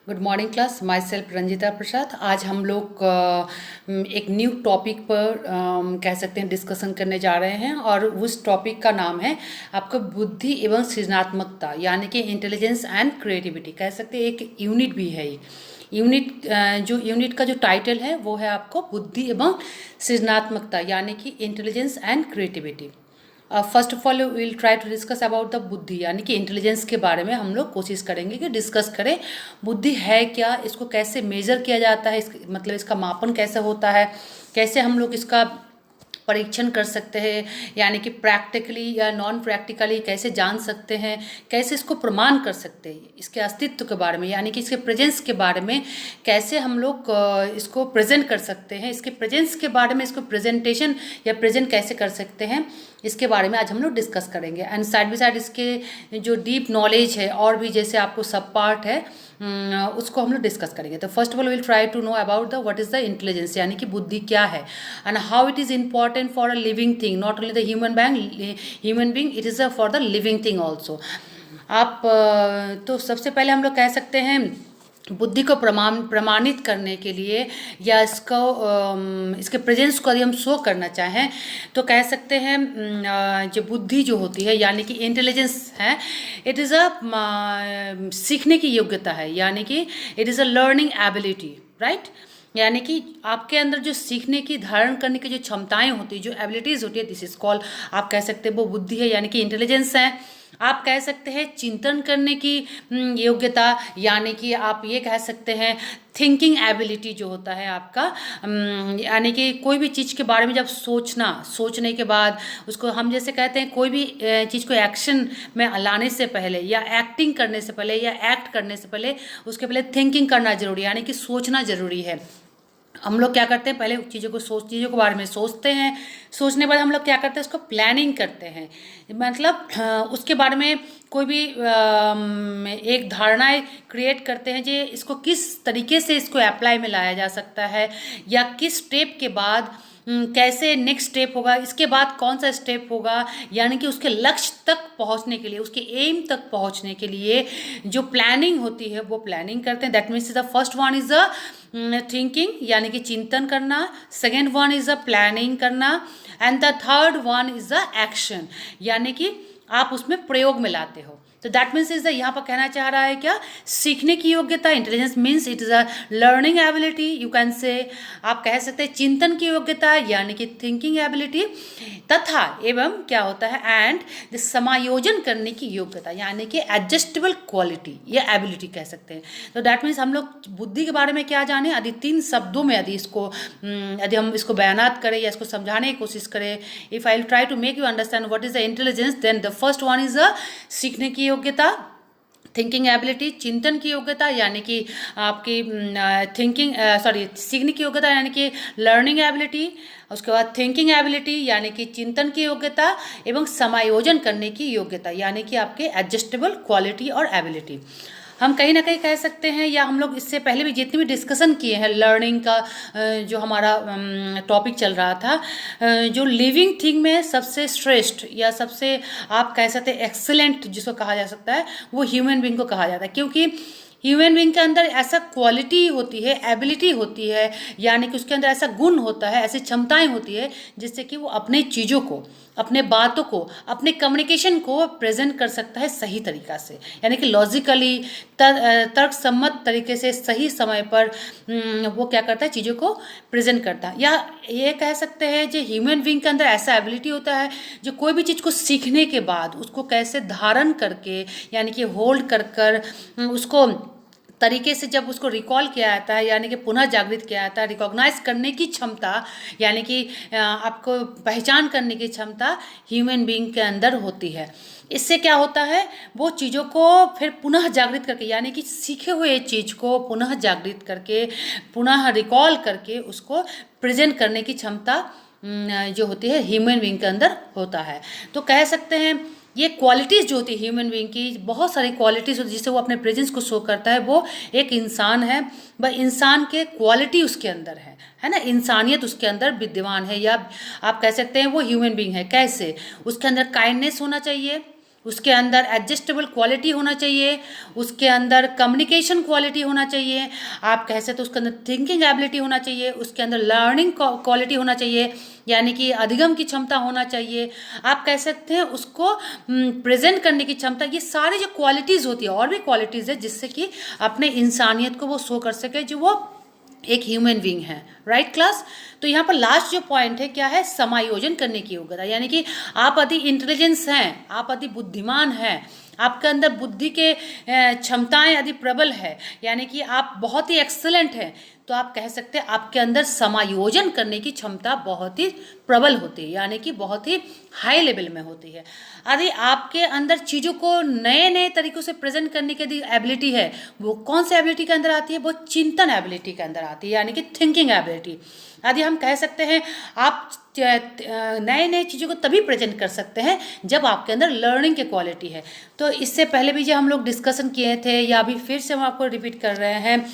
Good morning class, myself Ranjita Prasad. आज हम लोग एक न्यू टॉपिक पर कह सकते हैं डिस्कशन करने जा रहे हैं और उस टॉपिक का नाम है आपका बुद्धि एवं सृजनात्मकता, यानी कि इंटेलिजेंस एंड क्रिएटिविटी कह सकते हैं। एक यूनिट भी है। यूनिट जो यूनिट का जो टाइटल है वो है आपको बुद्धि एवं सृजनात्मकता, यानी कि intelligence and creativity. First of all will try to discuss about the बुद्धि, यानी कि इंटेलिजेंस के बारे में हम लोग कोशिश करेंगे कि डिस्कस करें बुद्धि है क्या, इसको कैसे मेजर किया जाता है, मतलब इसका मापन कैसे होता है, कैसे हम लोग इसका परीक्षण कर सकते हैं, यानी कि प्रैक्टिकली या नॉन प्रैक्टिकली कैसे जान सकते हैं, कैसे इसको प्रमाण कर सकते हैं, इसके अस्तित्व के बारे में यानी कि इसके प्रेजेंस के बारे में कैसे हम लोग इसको प्रेजेंट कर सकते हैं, इसके प्रेजेंस के बारे में इसको प्रेजेंटेशन या प्रेजेंट कैसे कर सकते हैं, इसके बारे में आज हम लोग डिस्कस करेंगे। एंड साइड बाई साइड इसके जो डीप नॉलेज है और भी जैसे आपको सब पार्ट है उसको हम लोग डिस्कस करेंगे। तो first of all will try to know about the what is the intelligence, यानी कि बुद्धि क्या है and how it is important for a living thing, not only the human being, it is for the living thing also. आप तो सबसे पहले हम लोग कह सकते हैं बुद्धि को प्रमाणित करने के लिए या इसको इसके प्रेजेंस को यदि हम शो करना चाहें तो कह सकते हैं जो बुद्धि जो होती है यानी कि इंटेलिजेंस है, इट इज़ अ सीखने की योग्यता है, यानी कि it is a learning ability, right. यानी कि आपके अंदर जो सीखने की धारण करने की जो क्षमताएं होती है, जो एबिलिटीज़ होती है, दिस इज कॉल्ड, आप कह सकते हैं वो बुद्धि है, यानी कि इंटेलिजेंस है। आप कह सकते हैं चिंतन करने की योग्यता, यानी कि आप ये कह सकते हैं थिंकिंग एबिलिटी जो होता है आपका, यानी कि कोई भी चीज़ के बारे में जब सोचने के बाद उसको हम जैसे कहते हैं कोई भी चीज़ को एक्शन में लाने से पहले या एक्टिंग करने से पहले या एक्ट करने से पहले उसके पहले थिंकिंग करना जरूरी है, यानी कि सोचना जरूरी है। हम लोग क्या करते हैं, पहले चीज़ों के बारे में सोचते हैं, सोचने के बाद हम लोग क्या करते हैं, उसको प्लानिंग करते हैं, मतलब उसके बारे में कोई भी एक धारणाएं क्रिएट करते हैं जे इसको किस तरीके से इसको अप्लाई में लाया जा सकता है या किस स्टेप के बाद कैसे नेक्स्ट स्टेप होगा, इसके बाद कौन सा स्टेप होगा, यानी कि उसके लक्ष्य तक पहुंचने के लिए, उसके एम तक पहुंचने के लिए जो प्लानिंग होती है वो प्लानिंग करते हैं। That means the first one is a thinking, यानी कि चिंतन करना, second one is a planning करना and the third one is the action, यानी कि आप उसमें प्रयोग में लाते हो। तो दैट मीन्स इज द, यहाँ पर कहना चाह रहा है क्या, सीखने की योग्यता, intelligence means it is a learning ability, you can say, आप कह सकते हैं चिंतन की योग्यता यानी कि थिंकिंग एबिलिटी, तथा एवं क्या होता है एंड समायोजन करने की योग्यता, यानी कि एडजस्टेबल क्वालिटी या एबिलिटी कह सकते हैं। तो दैट मीन्स हम लोग बुद्धि के बारे में क्या जाने, यदि 3 शब्दों में यदि हम इसको बयानात करें या इसको समझाने की कोशिश करें, if I will try to make you understand what is the intelligence, then the first one is a सीखने की योग्यता, थिंकिंग एबिलिटी, चिंतन की योग्यता यानी कि आपकी सीखने की योग्यता यानी कि लर्निंग एबिलिटी, उसके बाद थिंकिंग एबिलिटी यानी कि चिंतन की योग्यता एवं समायोजन करने की योग्यता यानी कि आपके एडजस्टेबल क्वालिटी और एबिलिटी। हम कहीं ना कहीं कह सकते हैं, या हम लोग इससे पहले भी जितनी भी डिस्कशन किए हैं लर्निंग का, जो हमारा टॉपिक चल रहा था, जो लिविंग थिंग में सबसे श्रेष्ठ या सबसे आप कह सकते हैं एक्सीलेंट जिसको कहा जा सकता है वो ह्यूमन बीइंग को कहा जाता है, क्योंकि ह्यूमन बीइंग के अंदर ऐसा क्वालिटी होती है, एबिलिटी होती है, यानी कि उसके अंदर ऐसा गुण होता है, ऐसी क्षमताएं होती है जिससे कि वो अपने चीज़ों को, अपने बातों को, अपने कम्युनिकेशन को प्रेजेंट कर सकता है सही तरीक़ा से, यानी कि लॉजिकली तर्कसम्मत तरीके से सही समय पर वो क्या करता है, चीज़ों को प्रेजेंट करता है। या ये कह सकते हैं जो ह्यूमन बीइंग के अंदर ऐसा एबिलिटी होता है जो कोई भी चीज़ को सीखने के बाद उसको कैसे धारण करके, यानी कि होल्ड कर उसको तरीके से जब उसको रिकॉल किया जाता है, यानी कि पुनः जागृत किया जाता है, रिकॉग्नाइज करने की क्षमता, यानी कि आपको पहचान करने की क्षमता ह्यूमन बीइंग के अंदर होती है। इससे क्या होता है, वो चीज़ों को फिर पुनः जागृत करके, यानी कि सीखे हुए चीज़ को पुनः जागृत करके, पुनः रिकॉल करके उसको प्रेजेंट करने की क्षमता जो होती है ह्यूमन बीइंग के अंदर होता है। तो कह सकते हैं ये क्वालिटीज़ जो होती है ह्यूमन बीइंग की, बहुत सारी क्वालिटीज़ होती है जिससे वो अपने प्रेजेंस को शो करता है, वो एक इंसान है, वह इंसान के क्वालिटी उसके अंदर है ना, इंसानियत उसके अंदर विद्यमान है, या आप कह सकते हैं वो ह्यूमन बीइंग है। कैसे, उसके अंदर काइंडनेस होना चाहिए, उसके अंदर एडजस्टेबल क्वालिटी होना चाहिए, उसके अंदर कम्युनिकेशन क्वालिटी होना चाहिए, आप कह सकते हो उसके अंदर थिंकिंग एबिलिटी होना चाहिए, उसके अंदर लर्निंग क्वालिटी होना चाहिए, यानी कि अधिगम की क्षमता होना चाहिए, आप कह सकते हैं उसको प्रेजेंट करने की क्षमता। ये सारी जो क्वालिटीज़ होती है, और भी क्वालिटीज़ है जिससे कि अपने इंसानियत को वो शो कर सके, जो वो एक ह्यूमन बीइंग है। Right class. तो यहाँ पर लास्ट जो पॉइंट है क्या है, समायोजन करने की योग्यता, यानी कि आप यदि इंटेलिजेंस हैं, आप यदि बुद्धिमान हैं, आपके अंदर बुद्धि के क्षमताएं यदि प्रबल है, यानी कि आप बहुत ही एक्सलेंट हैं, तो आप कह सकते हैं आपके अंदर समायोजन करने की क्षमता बहुत ही प्रबल होती है, यानी कि बहुत ही हाई लेवल में होती है। यदि आपके अंदर चीज़ों को नए नए तरीक़ों से प्रेजेंट करने की यदि एबिलिटी है, वो कौन सी एबिलिटी के अंदर आती है, वो चिंतन एबिलिटी के अंदर आती है, यानी कि थिंकिंग एबिलिटी। यदि हम कह सकते हैं आप नए नए चीज़ों को तभी प्रेजेंट कर सकते हैं जब आपके अंदर लर्निंग की क्वालिटी है। तो इससे पहले भी जो हम लोग डिस्कशन किए थे, या अभी फिर से हम आपको रिपीट कर रहे हैं,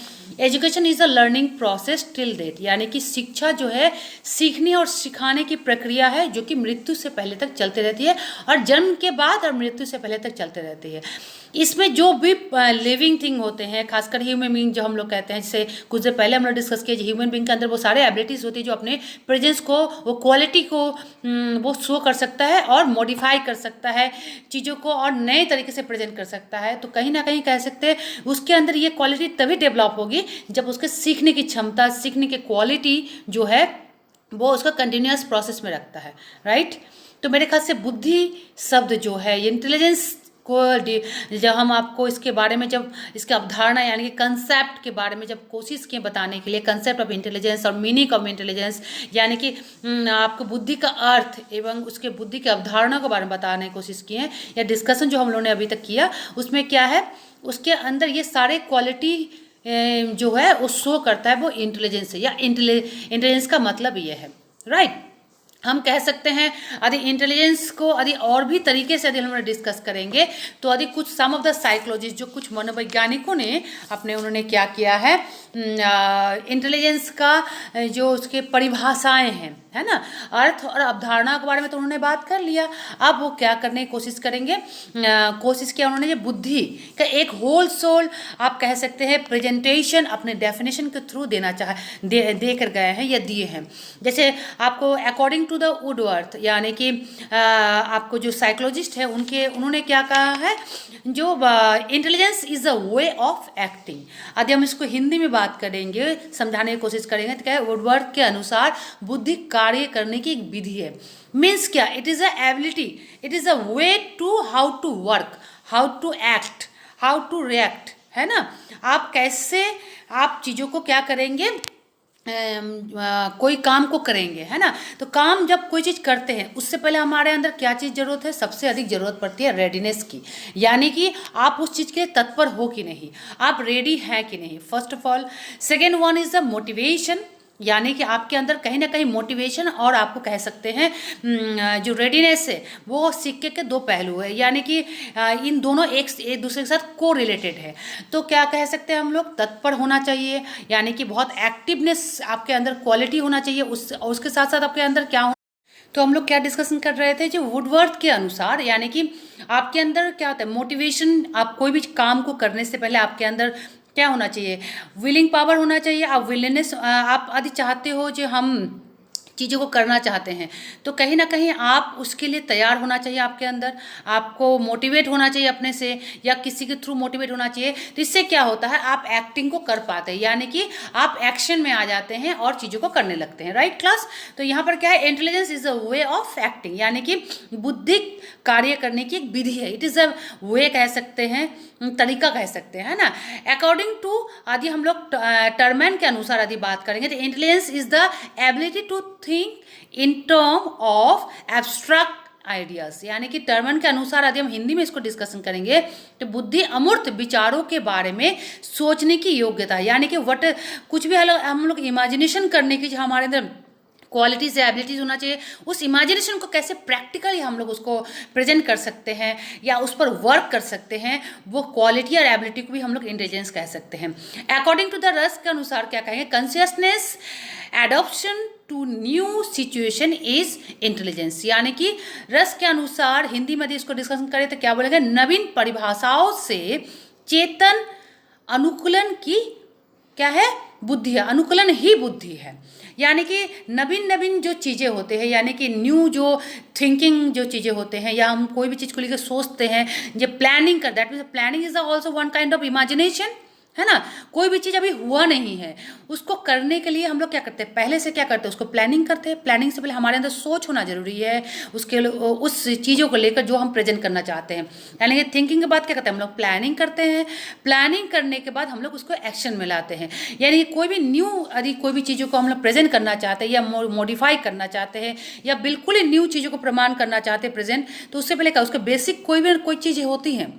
education is a learning process till death, यानी कि शिक्षा जो है सीखने और सिखाने की प्रक्रिया है जो कि मृत्यु से पहले तक चलती रहती है, और जन्म के बाद और मृत्यु से पहले तक चलते रहती है। इसमें जो भी लिविंग थिंग होते हैं, खासकर ह्यूमन बीइंग जो हम लोग कहते हैं, जैसे कुछ देर पहले हम लोग डिस्कस किए, ह्यूमन बीइंग के अंदर वो सारे एबिलिटीज़ होती है जो अपने प्रेजेंस को, वो क्वालिटी को वो शो कर सकता है और मॉडिफाई कर सकता है चीज़ों को, और नए तरीके से प्रेजेंट कर सकता है। तो कहीं ना कहीं कह सकते हैं उसके अंदर ये क्वालिटी तभी डेवलप होगी जब उसके सीखने की क्षमता, सीखने की क्वालिटी जो है वो उसका कंटिन्यूस प्रोसेस में रखता है। राइट। तो मेरे ख्याल से बुद्धि शब्द जो है, इंटेलिजेंस को जब हम आपको इसके बारे में, जब इसके अवधारणा यानी कि कंसेप्ट के बारे में जब कोशिश किए बताने के लिए, कंसेप्ट ऑफ इंटेलिजेंस और मीनिंग ऑफ इंटेलिजेंस, यानी कि आपको बुद्धि का अर्थ एवं उसके बुद्धि के अवधारणा के बारे में बताने की कोशिश किए हैं, या डिस्कशन जो हम लोगों ने अभी तक किया उसमें क्या है, उसके अंदर ये सारे क्वालिटी जो है वो शो करता है, वो इंटेलिजेंस है, या इंटेलिजेंस का मतलब ये है। राइट। हम कह सकते हैं यदि इंटेलिजेंस को यदि और भी तरीके से यदि हम डिस्कस करेंगे, तो यदि कुछ सम ऑफ द साइकोलॉजिस्ट, जो कुछ मनोवैज्ञानिकों ने उन्होंने क्या किया है, इंटेलिजेंस का जो उसके परिभाषाएं हैं, है ना, अर्थ और अवधारणा के बारे में तो उन्होंने बात कर लिया। अब वो क्या करने की कोशिश करेंगे, कोशिश किया उन्होंने, ये बुद्धि का एक होल सोल आप कह सकते हैं प्रेजेंटेशन अपने डेफिनेशन के थ्रू देना दे कर गए हैं या दिए हैं। जैसे आपको अकॉर्डिंग टू द वुडवर्थ, यानी कि आपको जो साइकोलॉजिस्ट है उन्होंने क्या कहा है, जो intelligence is a way of acting. यदि हम इसको हिंदी में बात करेंगे, समझाने की कोशिश करेंगे, तो क्या है, वुडवर्थ के अनुसार बुद्धि कार्य करने की एक विधि है। मीन्स क्या, it is a ability, it is a way to how to work, how to act, how to react, है ना। आप कैसे आप चीज़ों को क्या करेंगे, कोई काम को करेंगे, है ना। तो काम जब कोई चीज़ करते हैं उससे पहले हमारे अंदर क्या चीज़ जरूरत है, सबसे अधिक जरूरत पड़ती है रेडीनेस की, यानी कि आप उस चीज़ के लिए तत्पर हो कि नहीं, आप रेडी हैं कि नहीं, first of all. Second one is the motivation, यानी कि आपके अंदर कहीं ना कहीं मोटिवेशन और आपको कह सकते हैं जो रेडीनेस है, वो सिक्के के दो पहलू है, यानी कि इन दोनों एक दूसरे के साथ को रिलेटेड है। तो क्या कह सकते हैं हम लोग, तत्पर होना चाहिए, यानी कि बहुत एक्टिवनेस आपके अंदर क्वालिटी होना चाहिए, उसके साथ साथ आपके अंदर क्या हो। तो हम लोग क्या डिस्कशन कर रहे थे, जो वुडवर्थ के अनुसार, यानी कि आपके अंदर क्या होता है, मोटिवेशन, आप कोई भी काम को करने से पहले आपके अंदर क्या होना चाहिए, विलिंग पावर होना चाहिए। आप विलिंगनेस, आप यदि चाहते हो जो हम चीज़ों को करना चाहते हैं, तो कहीं ना कहीं आप उसके लिए तैयार होना चाहिए, आपके अंदर आपको मोटिवेट होना चाहिए अपने से, या किसी के थ्रू मोटिवेट होना चाहिए। तो इससे क्या होता है, आप एक्टिंग को कर पाते हैं, यानी कि आप एक्शन में आ जाते हैं और चीज़ों को करने लगते हैं। Right class. तो यहाँ पर क्या है, intelligence is a way of acting, यानी कि बुद्धिक कार्य करने की एक विधि है, इट इज़ अ वे कह सकते हैं, तरीका कह सकते हैं, है ना। अकॉर्डिंग टू, यदि हम लोग टर्मैन के अनुसार यदि बात करेंगे, तो intelligence is the ability to think in term of abstract ideas, यानी कि टर्मन के अनुसार यदि हम हिंदी में इसको डिस्कशन करेंगे, तो बुद्धि अमूर्त विचारों के बारे में सोचने की योग्यता, यानी कि वट कुछ भी हम लोग इमेजिनेशन करने की जो हमारे अंदर क्वालिटीज़ या एबिलिटीज़ होना चाहिए, उस इमेजिनेशन को कैसे प्रैक्टिकली हम लोग उसको प्रेजेंट कर सकते हैं या उस पर वर्क कर सकते हैं, वो क्वालिटी और एबिलिटी को भी हम लोग इंटेलिजेंस कह सकते हैं। अकॉर्डिंग टू द रस के अनुसार क्या कहेंगे, consciousness, adoption to new situation is intelligence. यानी कि रस के अनुसार हिंदी में यदि इसको डिस्कशन करें तो क्या बोलेंगे, नवीन परिभाषाओं से चेतन अनुकूलन की क्या है, बुद्धि है, अनुकूलन ही बुद्धि है। यानी कि नवीन नवीन जो चीज़ें होते हैं, यानी कि न्यू जो थिंकिंग जो चीज़ें होते हैं, या हम कोई भी चीज़ को लेकर सोचते हैं, जो प्लानिंग कर, that means planning is also one kind of imagination, है ना। कोई भी चीज़ अभी हुआ नहीं है, उसको करने के लिए हम लोग क्या करते हैं, पहले से क्या करते हैं, उसको प्लानिंग करते हैं। प्लानिंग से पहले हमारे अंदर सोच होना जरूरी है उसके उस चीज़ों को लेकर जो हम प्रेजेंट करना चाहते हैं। यानी कि थिंकिंग के बाद क्या करते हैं, हम लोग प्लानिंग करते हैं। प्लानिंग करने के बाद हम लोग उसको एक्शन में लाते हैं। यानी कि कोई भी न्यू यदि कोई भी चीज़ों को हम लोग प्रेजेंट करना चाहते हैं या मॉडिफाई करना चाहते हैं या बिल्कुल ही न्यू चीज़ों को प्रमाण करना चाहते हैं प्रेजेंट, तो उससे पहले क्या, उसके बेसिक कोई भी कोई चीज़ें होती हैं।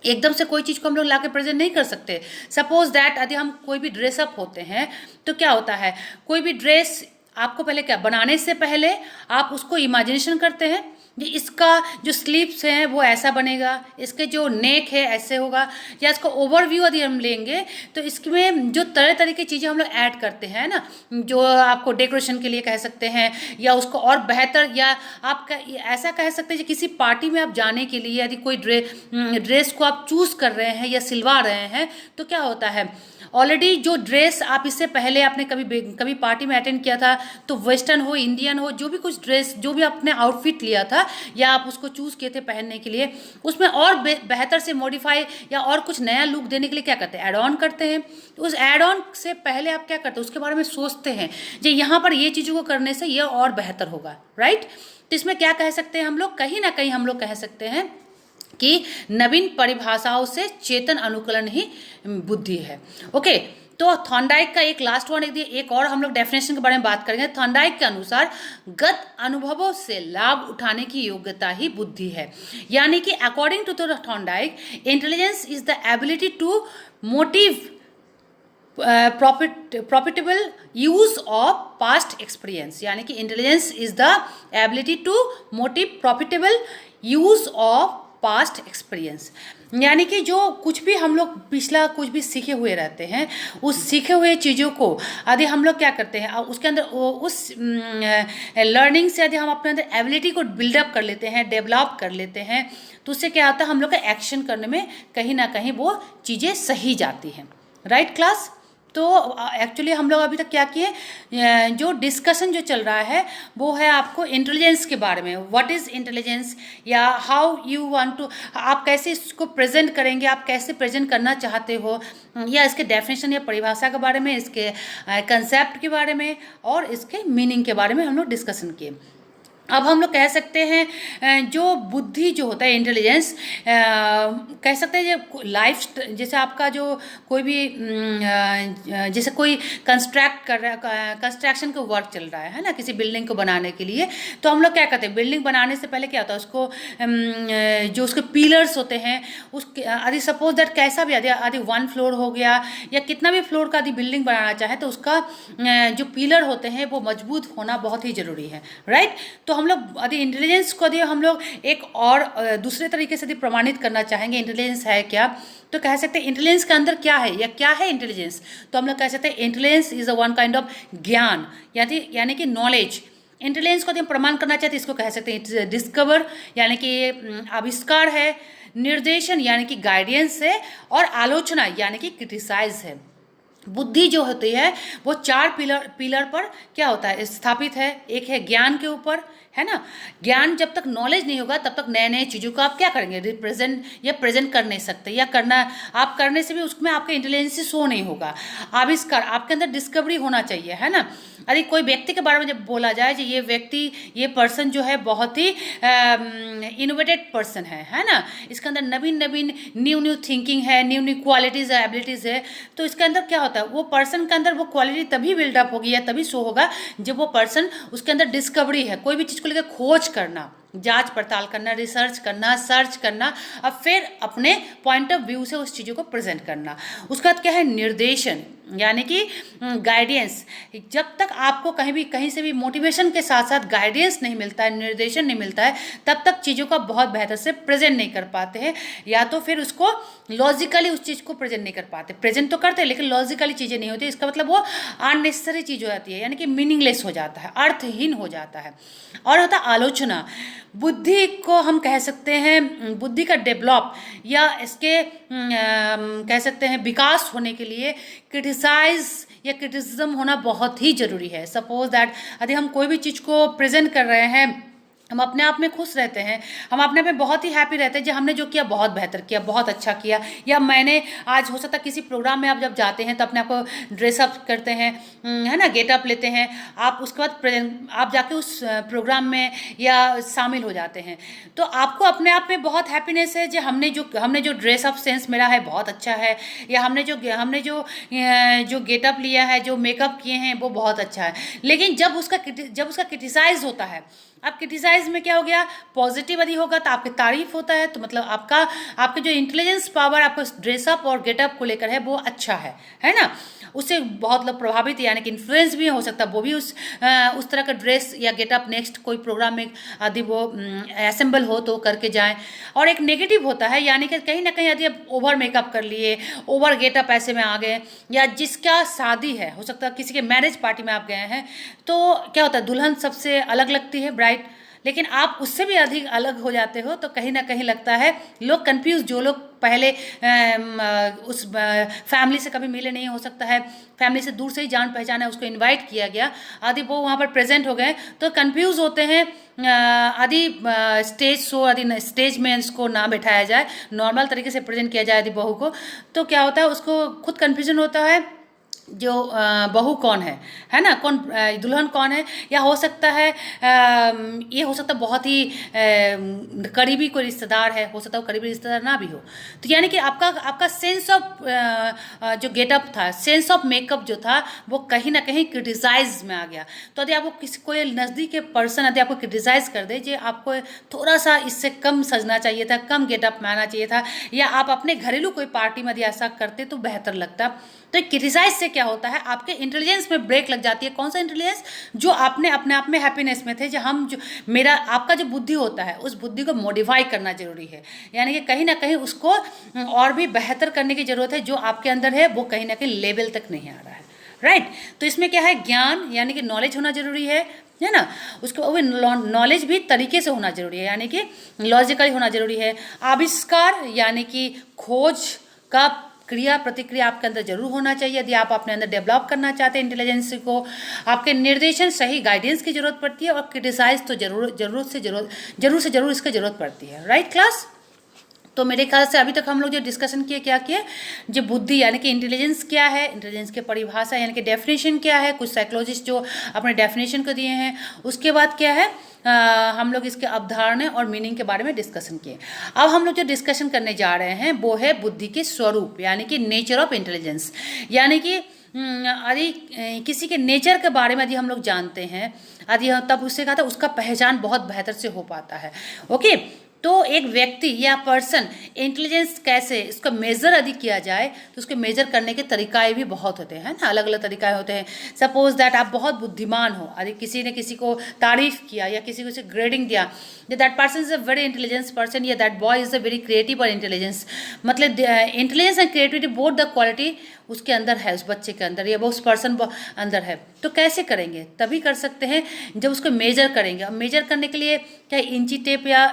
एकदम से कोई चीज़ को हम लोग लाके प्रेजेंट नहीं कर सकते। सपोज दैट यदि हम कोई भी ड्रेसअप होते हैं तो क्या होता है, कोई भी ड्रेस आपको पहले क्या, बनाने से पहले आप उसको इमेजिनेशन करते हैं कि इसका जो स्लीव्स हैं वो ऐसा बनेगा, इसके जो नेक है ऐसे होगा, या इसका ओवरव्यू यदि हम लेंगे तो इसमें जो तरह तरह की चीज़ें हम लोग ऐड करते हैं ना, जो आपको डेकोरेशन के लिए कह सकते हैं या उसको और बेहतर, या आप ऐसा कह सकते हैं कि किसी पार्टी में आप जाने के लिए यदि कोई ड्रेस को आप चूज़ कर रहे हैं या सिलवा रहे हैं, तो क्या होता है, ऑलरेडी जो ड्रेस आप इससे पहले आपने कभी पार्टी में अटेंड किया था, तो वेस्टर्न हो, इंडियन हो, जो भी कुछ ड्रेस, जो भी आपने आउटफिट लिया था या आप उसको चूज़ किए थे पहनने के लिए, उसमें और बेहतर से मॉडिफाई या और कुछ नया लुक देने के लिए क्या करते हैं, ऐड ऑन करते हैं। तो उस ऐड ऑन से पहले आप क्या करते हैं, उसके बारे में सोचते हैं कि यहाँ पर ये चीज़ों को करने से ये और बेहतर होगा, राइट। तो इसमें क्या कह सकते हैं हम लोग, कहीं ना कहीं हम लोग कह सकते हैं कि नवीन परिभाषाओं से चेतन अनुकूलन ही बुद्धि है। ओके, तो थॉर्नडाइक का एक लास्ट वन एक और हम लोग डेफिनेशन के बारे में बात करेंगे। थॉर्नडाइक के अनुसार गत अनुभवों से लाभ उठाने की योग्यता ही बुद्धि है। यानी कि according to the Thorndike, intelligence is the ability to motive profitable use of past experience. यानी कि intelligence is the ability to motive profitable use of past experience. यानी कि जो कुछ भी हम लोग पिछला कुछ भी सीखे हुए रहते हैं, उस सीखे हुए चीज़ों को यदि हम लोग क्या करते हैं, उसके अंदर उस लर्निंग से यदि हम अपने अंदर एबिलिटी को बिल्डअप कर लेते हैं, डेवलप कर लेते हैं, तो उससे क्या होता है, हम लोग का एक्शन करने में कहीं ना कहीं वो चीज़ें सही जाती हैं, राइट क्लास। तो एक्चुअली हम लोग अभी तक क्या किए, जो डिस्कशन जो चल रहा है वो है आपको इंटेलिजेंस के बारे में, व्हाट इज़ इंटेलिजेंस, या हाउ यू वांट टू, आप कैसे इसको प्रेजेंट करेंगे, आप कैसे प्रेजेंट करना चाहते हो, या इसके डेफिनेशन या परिभाषा के बारे में, इसके कंसेप्ट के बारे में और इसके मीनिंग के बारे में हम लोग डिस्कशन किए। अब हम लोग कह सकते हैं जो बुद्धि जो होता है, इंटेलिजेंस, कह सकते हैं जो लाइफ, जैसे आपका जो कोई भी जैसे कोई कंस्ट्रक्ट कर रहा है, कंस्ट्रक्शन का वर्क चल रहा है ना, किसी बिल्डिंग को बनाने के लिए, तो हम लोग क्या करते हैं, बिल्डिंग बनाने से पहले क्या होता है, उसको जो उसके पिलर्स होते हैं, उसके यदि सपोज दैट कैसा भी यदि 1 फ्लोर हो गया या कितना भी फ्लोर का यदि बिल्डिंग बनाना चाहे, तो उसका जो पिलर होते हैं वो मजबूत होना बहुत ही ज़रूरी है, राइट। तो हम लोग यदि इंटेलिजेंस को यदि हम लोग एक और दूसरे तरीके से यदि प्रमाणित करना चाहेंगे, इंटेलिजेंस है क्या, तो कह सकते हैं इंटेलिजेंस के अंदर क्या है या क्या है इंटेलिजेंस, तो हम लोग कह सकते हैं intelligence is a one kind of ज्ञान, यानी कि नॉलेज। इंटेलिजेंस को यदि हम प्रमाण करना चाहते हैं, इसको कह सकते हैं डिस्कवर, यानी कि आविष्कार है, निर्देशन यानी कि गाइडेंस है, और आलोचना यानी कि क्रिटिसाइज है। बुद्धि जो होती है वो 4 पिलर पर क्या होता है, स्थापित है। एक है ज्ञान के ऊपर, है ना। ज्ञान, जब तक नॉलेज नहीं होगा तब तक नए नए चीज़ों को आप क्या करेंगे, रिप्रेजेंट या प्रेजेंट कर नहीं सकते, या करना आप करने से भी उसमें आपका इंटेलिजेंस शो नहीं होगा। आविष्कार, आपके अंदर डिस्कवरी होना चाहिए, है ना। यदि कोई व्यक्ति के बारे में जब बोला जाए कि ये व्यक्ति, ये पर्सन जो है बहुत ही इनोवेटेड पर्सन है ना, इसके अंदर नवीन नवीन न्यू थिंकिंग है, न्यू क्वालिटीज़ है, एबिलिटीज़ है, तो इसके अंदर क्या होता है, वो पर्सन के अंदर वो क्वालिटी तभी बिल्डअप होगी या तभी शो होगा जब वो पर्सन, उसके अंदर डिस्कवरी है, कोई भी चीज़ को लेकर खोज करना, जांच पड़ताल करना, रिसर्च करना, सर्च करना, अब फिर अपने पॉइंट ऑफ व्यू से उस चीज़ों को प्रेजेंट करना। उसके बाद क्या है, निर्देशन, यानी कि गाइडेंस। जब तक आपको कहीं से भी मोटिवेशन के साथ साथ गाइडेंस नहीं मिलता है, निर्देशन नहीं मिलता है, तब तक चीज़ों का बहुत बेहतर से प्रेजेंट नहीं कर पाते हैं, या तो फिर उसको लॉजिकली उस चीज़ को प्रेजेंट नहीं कर पाते। प्रेजेंट तो करते हैं लेकिन लॉजिकली चीज़ें नहीं होती, इसका मतलब वो अननेसेसरी चीज़ हो जाती है, यानी कि मीनिंगलेस हो जाता है, अर्थहीन हो जाता है। और होता है आलोचना। बुद्धि को हम कह सकते हैं, बुद्धि का डेवलप या इसके कह सकते हैं विकास होने के लिए क्रिटिसाइज या क्रिटिसिज्म होना बहुत ही ज़रूरी है। सपोज दैट यदि हम कोई भी चीज़ को प्रेजेंट कर रहे हैं, हम अपने आप में खुश रहते हैं, हम अपने आप में बहुत ही हैप्पी रहते हैं जो हमने जो किया बहुत बेहतर किया, बहुत अच्छा किया, या मैंने आज हो सकता है किसी प्रोग्राम में आप जब जाते हैं तो अपने आप को ड्रेसअप करते हैं, है ना, गेटअप लेते हैं, आप उसके बाद आप जाके उस प्रोग्राम में या शामिल हो जाते हैं, तो आपको अपने आप में बहुत हैप्पीनेस है जो हमने जो ड्रेसअप सेंस मेरा है बहुत अच्छा है, या हमने जो गेटअप लिया है, जो मेकअप किए हैं वो बहुत अच्छा है। लेकिन जब उसका क्रिटिसाइज होता है, अब क्रिटिसाइज में क्या हो गया, पॉजिटिव यदि होगा तो आपकी तारीफ होता है, तो मतलब आपके जो इंटेलिजेंस पावर आपको ड्रेसअप और गेटअप को लेकर है वो अच्छा है ना, उससे बहुत लोग प्रभावित यानी कि इन्फ्लुएंस भी हो सकता है, वो भी उस तरह का ड्रेस या गेटअप नेक्स्ट कोई प्रोग्राम में यदि वो असेंबल हो तो करके जाएं। और एक नेगेटिव होता है, यानी कि कहीं ना कहीं यदि आप ओवर मेकअप कर लिए, ओवर गेटअप ऐसे में आ गए, या जिसका शादी है, हो सकता है किसी के मैरिज पार्टी में आप गए हैं, तो क्या होता है दुल्हन सबसे अलग लगती है, ब्राइड, लेकिन आप उससे भी अधिक अलग हो जाते हो, तो कहीं ना कहीं लगता है लोग कंफ्यूज, जो लोग पहले उस फैमिली से कभी मिले नहीं, हो सकता है फैमिली से दूर से ही जान पहचान है, उसको इनवाइट किया गया, आदि वो वहाँ पर प्रेजेंट हो गए तो कंफ्यूज होते हैं। आदि स्टेज शो, आदि स्टेज में इसको ना बैठाया जाए, नॉर्मल तरीके से प्रेजेंट किया जाए आदि बहू को, तो क्या होता है उसको खुद कन्फ्यूजन होता है जो बहू कौन है ना, कौन दुल्हन कौन है, या हो सकता है ये हो सकता है बहुत ही करीबी कोई रिश्तेदार है, हो सकता है वो करीबी रिश्तेदार ना भी हो, तो यानी कि आपका सेंस ऑफ जो गेटअप था, सेंस ऑफ मेकअप जो था, वो कहीं ना कहीं क्रिटिसाइज में आ गया। तो यदि आपको कोई नज़दीक के पर्सन यदि आपको क्रिटिसाइज कर दे, जो आपको थोड़ा सा इससे कम सजना चाहिए था, कम गेटअप में आना चाहिए था, या आप अपने घरेलू कोई पार्टी में यदि ऐसा करते तो बेहतर लगता, तो क्रिटिसाइज से क्या होता है आपके इंटेलिजेंस में ब्रेक लग जाती है। कौन सा इंटेलिजेंस, जो आपने अपने आप में हैप्पीनेस में थे, जो आपका जो बुद्धि होता है उस बुद्धि को मॉडिफाई करना जरूरी है, यानी कि कहीं ना कहीं उसको और भी बेहतर करने की जरूरत है, जो आपके अंदर है वो कहीं ना कहीं लेवल तक नहीं आ रहा है, राइट। तो इसमें क्या है, ज्ञान यानी कि नॉलेज होना जरूरी है ना, उसके वो नॉलेज भी तरीके से होना जरूरी है, यानी कि लॉजिकली होना जरूरी है। आविष्कार यानी कि खोज का क्रिया प्रतिक्रिया आपके अंदर जरूर होना चाहिए, यदि आप अपने अंदर डेवलप करना चाहते हैं इंटेलिजेंस को। आपके निर्देशन सही गाइडेंस की जरूरत पड़ती है, और क्रिटिसाइज तो जरूर से जरूर इसकी जरूरत पड़ती है, राइट क्लास। तो मेरे ख्याल से अभी तक हम लोग जो डिस्कशन किए, क्या किए, जो बुद्धि यानी कि इंटेलिजेंस क्या है, इंटेलिजेंस की परिभाषा यानी कि डेफिनेशन क्या है, कुछ साइकोलॉजिस्ट जो अपने डेफिनेशन को दिए हैं, उसके बाद क्या है हम लोग इसके अवधारणा और मीनिंग के बारे में डिस्कशन किए। अब हम लोग जो डिस्कशन करने जा रहे हैं वो है बुद्धि के स्वरूप यानी कि नेचर ऑफ इंटेलिजेंस, यानी कि यदि किसी के नेचर के बारे में यदि हम लोग जानते हैं, यदि तब उससे कहा था उसका पहचान बहुत बेहतर से हो पाता है। ओके, तो एक व्यक्ति या पर्सन इंटेलिजेंस कैसे इसको मेज़र यदि किया जाए, तो उसके मेज़र करने के तरीकाएँ भी बहुत होते हैं ना, अलग अलग तरीक़े होते हैं। सपोज दैट आप बहुत बुद्धिमान हो, यदि किसी ने किसी को तारीफ़ किया या किसी को ग्रेडिंग दिया, that person is a very intelligence person, या that boy is a very creative और इंटेलिजेंस, मतलब intelligence and creativity both the quality उसके अंदर है, उस बच्चे के अंदर या वो उस पर्सन अंदर है। तो कैसे करेंगे, तभी कर सकते हैं जब उसको मेजर करेंगे। अब मेजर करने के लिए क्या इंची टेप या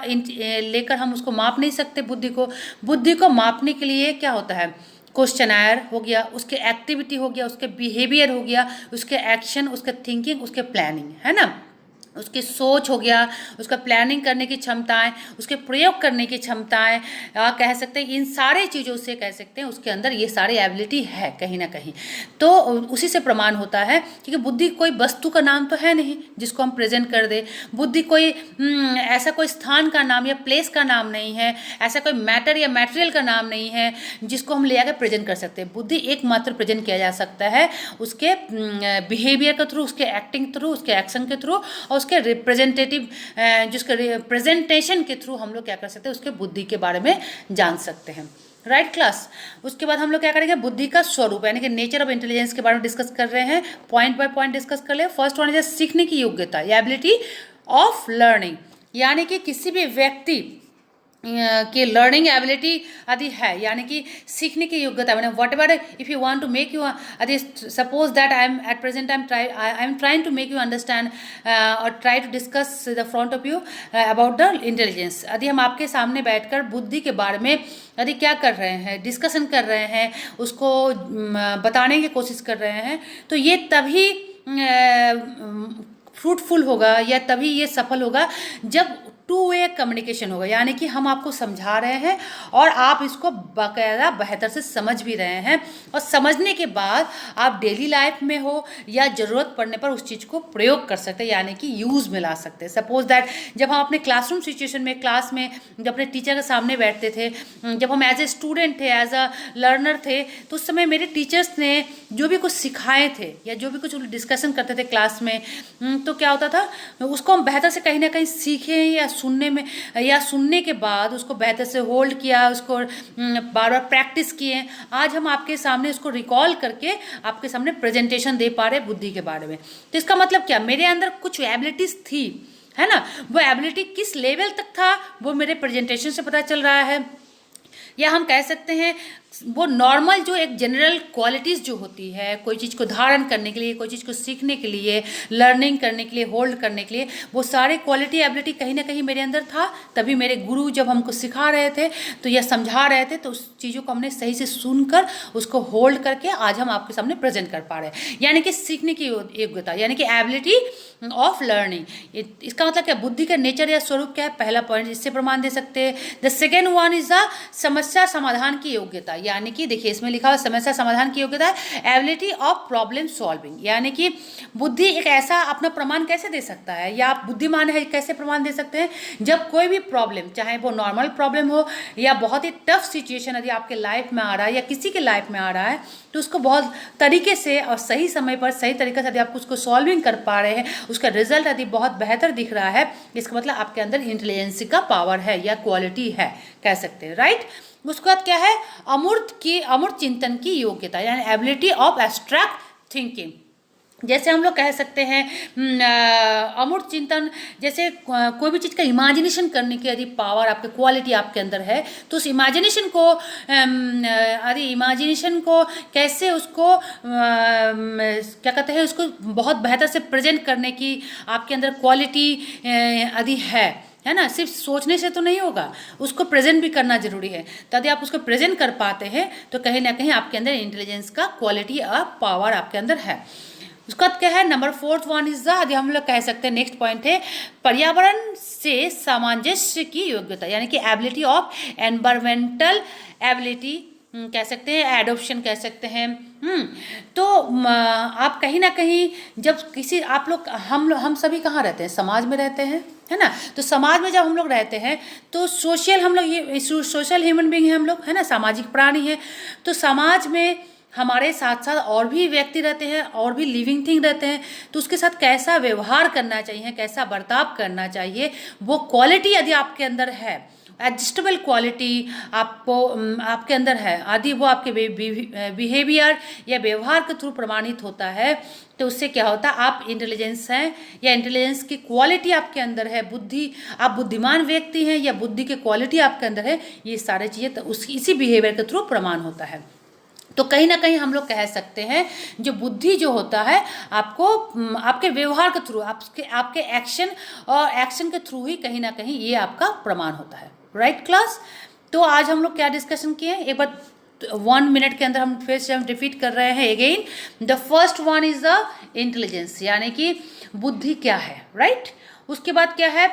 लेकर हम उसको माप नहीं सकते बुद्धि को मापने के लिए क्या होता है, क्वेश्चनायर हो गया, उसके एक्टिविटी हो गया, उसके बिहेवियर हो गया, उसके एक्शन, उसके थिंकिंग, उसके प्लानिंग, है ना, उसकी सोच हो गया, उसका प्लानिंग करने की क्षमताएं, उसके प्रयोग करने की क्षमताएं, कह सकते हैं इन सारे चीज़ों से कह सकते हैं उसके अंदर ये सारे एबिलिटी है कहीं ना कहीं। तो उसी से प्रमाण होता है, क्योंकि बुद्धि कोई वस्तु का नाम तो है नहीं जिसको हम प्रेजेंट कर दे, बुद्धि कोई ऐसा कोई स्थान का नाम या प्लेस का नाम नहीं है, ऐसा कोई मैटर या मटेरियल का नाम नहीं है जिसको हम ले आकर प्रेजेंट कर सकते हैं। बुद्धि एकमात्र प्रेजेंट किया जा सकता है उसके बिहेवियर के थ्रू, उसके एक्टिंग थ्रू, उसके एक्शन के थ्रू, और उसके रिप्रेजेंटेटिव जिसके रिप्रेजेंटेशन के थ्रू हम लोग क्या कर सकते हैं, उसके बुद्धि के बारे में जान सकते हैं, राइट क्लास। उसके बाद हम लोग क्या करेंगे, बुद्धि का स्वरूप यानी कि नेचर ऑफ इंटेलिजेंस के बारे में डिस्कस कर रहे हैं, पॉइंट बाय पॉइंट डिस्कस कर ले। फर्स्ट वन इज सीखने की योग्यता या एबिलिटी ऑफ लर्निंग, यानी कि किसी भी व्यक्ति कि लर्निंग एबिलिटी आदि है, यानी कि सीखने की योग्यता। मैंने whatever if you want to make you आदि, suppose that I am at present I am trying to make you understand और try to discuss the front of you about the intelligence. यदि हम आपके सामने बैठकर बुद्धि के बारे में यदि क्या कर रहे हैं, डिस्कशन कर रहे हैं, उसको बताने की कोशिश कर रहे हैं, तो ये तभी फ्रूटफुल होगा या तभी ये सफल होगा जब टू वे कम्युनिकेशन होगा, यानी कि हम आपको समझा रहे हैं और आप इसको बाकायदा बेहतर से समझ भी रहे हैं, और समझने के बाद आप डेली लाइफ में हो या ज़रूरत पड़ने पर उस चीज़ को प्रयोग कर सकते हैं, यानी कि यूज़ में ला सकते हैं। सपोज दैट जब हम अपने क्लासरूम सिचुएशन में, क्लास में जब अपने टीचर के सामने बैठते थे, जब हम एज ए स्टूडेंट थे, एज अ लर्नर थे, तो उस समय मेरे टीचर्स ने जो भी कुछ सिखाए थे या जो भी कुछ डिस्कशन करते थे क्लास में, तो क्या होता था, उसको हम बेहतर से कहीं ना कहीं सीखें या सुनने में, या सुनने के बाद उसको बेहतर से होल्ड किया, उसको बार बार प्रैक्टिस किए। आज हम आपके सामने उसको रिकॉल करके आपके सामने प्रेजेंटेशन दे पा रहे बुद्धि के बारे में। तो इसका मतलब क्या, मेरे अंदर कुछ एबिलिटीज थी, है ना, वो एबिलिटी किस लेवल तक था वो मेरे प्रेजेंटेशन से पता चल रहा है। या हम कह सकते हैं वो नॉर्मल जो एक जनरल क्वालिटीज़ जो होती है कोई चीज़ को धारण करने के लिए, कोई चीज़ को सीखने के लिए, लर्निंग करने के लिए, होल्ड करने के लिए, वो सारे क्वालिटी एबिलिटी कहीं ना कहीं मेरे अंदर था। तभी मेरे गुरु जब हमको सिखा रहे थे तो या समझा रहे थे, तो उस चीज़ों को हमने सही से सुनकर उसको होल्ड करके आज हम आपके सामने प्रेजेंट कर पा रहे हैं, यानी कि सीखने की योग्यता, यानी कि एबिलिटी ऑफ लर्निंग। इसका मतलब क्या, बुद्धि का नेचर या स्वरूप क्या है, पहला पॉइंट इससे प्रमाण दे सकते हैं। The second one is the समस्या समाधान की योग्यता, यानी कि देखिए इसमें लिखा हुआ समस्या समाधान की योग्यता है। एबिलिटी ऑफ प्रॉब्लम सॉल्विंग, यानी कि बुद्धि एक ऐसा अपना प्रमाण कैसे दे सकता है, या आप बुद्धिमान है कैसे प्रमाण दे सकते हैं, जब कोई भी प्रॉब्लम, चाहे वो नॉर्मल प्रॉब्लम हो या बहुत ही टफ सिचुएशन यदि आपके लाइफ में आ रहा है या किसी के लाइफ में आ रहा है, तो उसको बहुत तरीके से और सही समय पर सही तरीके से यदि आप उसको सॉल्विंग कर पा रहे हैं, उसका रिजल्ट यदि बहुत बेहतर दिख रहा है, इसका मतलब आपके अंदर इंटेलिजेंसी का पावर है या क्वालिटी है, कह सकते हैं, राइट। उसके बाद क्या है, अमूर्त चिंतन की योग्यता, यानी एबिलिटी ऑफ एब्स्ट्रैक्ट थिंकिंग। जैसे हम लोग कह सकते हैं अमूर्त चिंतन, जैसे कोई भी चीज़ का इमेजिनेशन करने की यदि पावर आपके क्वालिटी आपके अंदर है, तो उस इमेजिनेशन को यदि इमेजिनेशन को कैसे उसको क्या कहते हैं, उसको बहुत बेहतर से प्रेजेंट करने की आपके अंदर क्वालिटी यदि है ना, सिर्फ सोचने से तो नहीं होगा, उसको प्रेजेंट भी करना जरूरी है। तो यदि आप उसको प्रेजेंट कर पाते हैं तो कहीं ना कहीं आपके अंदर इंटेलिजेंस का क्वालिटी और पावर आपके अंदर है। उसका क्या है, number fourth one is the, हम लोग कह सकते हैं नेक्स्ट पॉइंट है पर्यावरण से सामंजस्य की योग्यता, यानी कि एबिलिटी ऑफ एनवायरमेंटल एबिलिटी कह सकते हैं, एडोप्शन कह सकते हैं। तो आप कहीं ना कहीं जब किसी आप लोग हम सभी कहाँ रहते हैं, समाज में रहते हैं, है ना। तो समाज में जब हम लोग रहते हैं तो सोशल, हम लोग ये सोशल ह्यूमन बीइंग हैं हम लोग, है ना, सामाजिक प्राणी हैं। तो समाज में हमारे साथ साथ और भी व्यक्ति रहते हैं, और भी लिविंग थिंग रहते हैं, तो उसके साथ कैसा व्यवहार करना चाहिए, कैसा बर्ताव करना चाहिए, वो क्वालिटी यदि आपके अंदर है, एडजस्टेबल क्वालिटी आपको आपके अंदर है आदि, वो आपके बिहेवियर या व्यवहार के थ्रू प्रमाणित होता है, तो उससे क्या होता है, आप इंटेलिजेंस हैं या इंटेलिजेंस की क्वालिटी आपके अंदर है, बुद्धि, आप बुद्धिमान व्यक्ति हैं या बुद्धि की क्वालिटी आपके अंदर है, ये सारी चीज़ें तो इसी बिहेवियर के थ्रू प्रमाण होता है। तो कहीं ना कहीं हम लोग कह सकते हैं जो बुद्धि जो होता है आपको आपके व्यवहार के थ्रू, आपके एक्शन और एक्शन के थ्रू ही कहीं ना कहीं ये आपका प्रमाण होता है, राइट क्लास। तो आज हम लोग क्या डिस्कशन किए, एक बार 1 मिनट के अंदर हम फिर से हम रिपीट कर रहे हैं again. The first one is the intelligence, यानी कि बुद्धि क्या है, राइट। उसके बाद क्या है,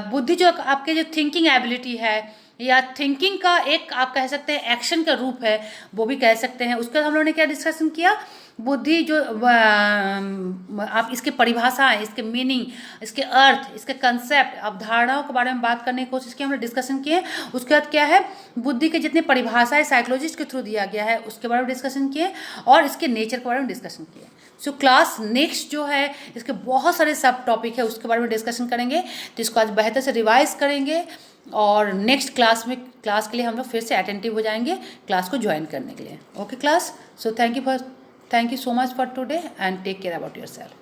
बुद्धि जो आपके जो थिंकिंग एबिलिटी है या थिंकिंग का एक आप कह सकते हैं एक्शन का रूप है, वो भी कह सकते हैं। उसके बाद हम लोगों ने क्या डिस्कशन किया, बुद्धि जो आप इसके परिभाषाएं, इसके मीनिंग, इसके अर्थ, इसके कंसेप्ट, अवधारणाओं के बारे में बात करने की कोशिश की, हमने डिस्कशन किए। उसके बाद क्या है, बुद्धि के जितने परिभाषाएं साइकोलॉजिस्ट के थ्रू दिया गया है उसके बारे में डिस्कशन किए, और इसके नेचर के बारे में डिस्कशन किए। सो क्लास नेक्स्ट जो है इसके बहुत सारे सब टॉपिक है, उसके बारे में डिस्कशन करेंगे, तो इसको आज बेहतर से रिवाइज करेंगे, और नेक्स्ट क्लास के लिए हम लोग फिर से अटेंटिव हो जाएंगे क्लास को ज्वाइन करने के लिए। Okay class, so thank you so much for today and take care about your self.